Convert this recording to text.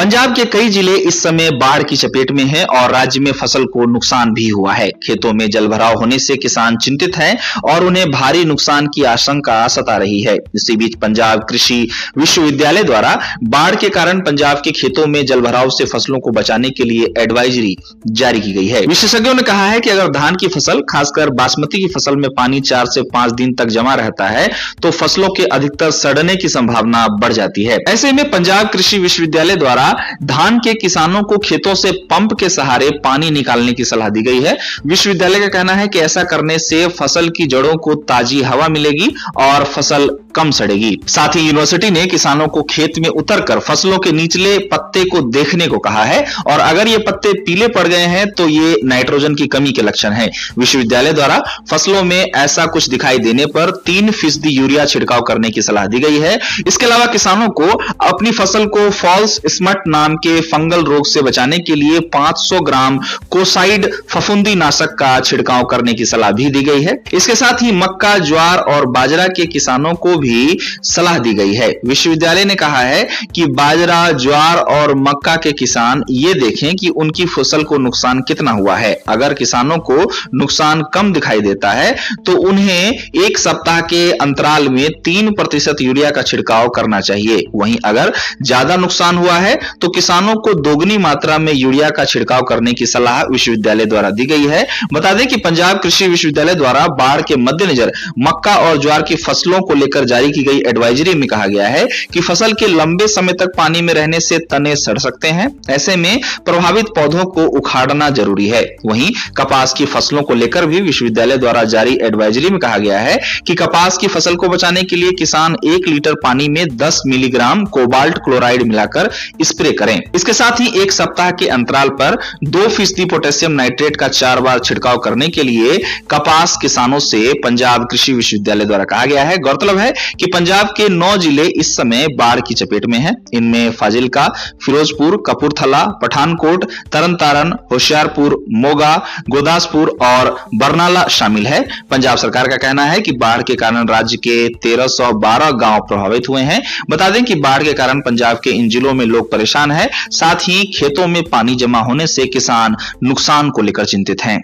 पंजाब के कई जिले इस समय बाढ़ की चपेट में हैं और राज्य में फसल को नुकसान भी हुआ है। खेतों में जलभराव होने से किसान चिंतित हैं और उन्हें भारी नुकसान की आशंका सता रही है। इसी बीच पंजाब कृषि विश्वविद्यालय द्वारा बाढ़ के कारण पंजाब के खेतों में जलभराव से फसलों को बचाने के लिए एडवाइजरी जारी की गई है। विशेषज्ञों ने कहा है कि अगर धान की फसल, खासकर बासमती की फसल में पानी 4 से 5 दिन तक जमा रहता है तो फसलों के अधिकतर सड़ने की संभावना बढ़ जाती है। ऐसे में पंजाब कृषि विश्वविद्यालय द्वारा धान के किसानों को खेतों से पंप के सहारे पानी निकालने की सलाह दी गई है। विश्वविद्यालय का कहना है कि ऐसा करने से फसल की जड़ों को ताजी हवा मिलेगी और फसल कम सड़ेगी। साथ ही यूनिवर्सिटी ने किसानों को खेत में उतरकर फसलों के निचले पत्ते को देखने को कहा है और अगर ये पत्ते पीले पड़ गए हैं तो ये नाइट्रोजन की कमी के लक्षण है। विश्वविद्यालय द्वारा फसलों में ऐसा कुछ दिखाई देने पर 3% यूरिया छिड़काव करने की सलाह दी गई है। इसके अलावा किसानों को अपनी फसल को फॉल्स स्मट नाम के फंगल रोग से बचाने के लिए 500 ग्राम कोसाइड फफूंदी नाशक का छिड़काव करने की सलाह भी दी गई है। इसके साथ ही मक्का, ज्वार और बाजरा के किसानों को भी सलाह दी गई है। विश्वविद्यालय ने कहा है कि बाजरा, ज्वार और मक्का के किसान ये देखें कि उनकी फसल को नुकसान कितना हुआ है। अगर किसानों को नुकसान कम दिखाई देता है तो उन्हें 1 सप्ताह के अंतराल में 3% यूरिया का छिड़काव करना चाहिए। वहीं अगर ज्यादा नुकसान हुआ है तो किसानों को दोगुनी मात्रा में यूरिया का छिड़काव करने की सलाह विश्वविद्यालय द्वारा दी गई है। बता दें कि पंजाब कृषि विश्वविद्यालय द्वारा बाढ़ के मद्देनजर मक्का और ज्वार की फसलों को लेकर जारी की गई एडवाइजरी में कहा गया है कि फसल के लंबे समय तक पानी में रहने से तने सड़ सकते हैं। ऐसे में प्रभावित पौधों को उखाड़ना जरूरी है। वहीं कपास की फसलों को लेकर भी विश्वविद्यालय द्वारा जारी एडवाइजरी में कहा गया है कि कपास की फसल को बचाने के लिए किसान 1 लीटर पानी में 10 मिलीग्राम कोबाल्ट क्लोराइड मिलाकर स्प्रे करें। इसके साथ ही 1 सप्ताह के अंतराल पर 2% पोटेशियम नाइट्रेट का 4 बार छिड़काव करने के लिए कपास किसानों से पंजाब कृषि विश्वविद्यालय द्वारा कहा गया है। गौरतलब है कि पंजाब के 9 जिले इस समय बाढ़ की चपेट में हैं। इनमें फाजिल्का, फिरोजपुर, कपूरथला, पठानकोट, तरनतारन, होशियारपुर, मोगा, गुरदासपुर और बरनाला शामिल है। पंजाब सरकार का कहना है कि बाढ़ के कारण राज्य के 1312 गांव प्रभावित हुए हैं। बता दें कि बाढ़ के कारण पंजाब के इन जिलों में लोग परेशान हैं। साथ ही खेतों में पानी जमा होने से किसान नुकसान को लेकर चिंतित हैं।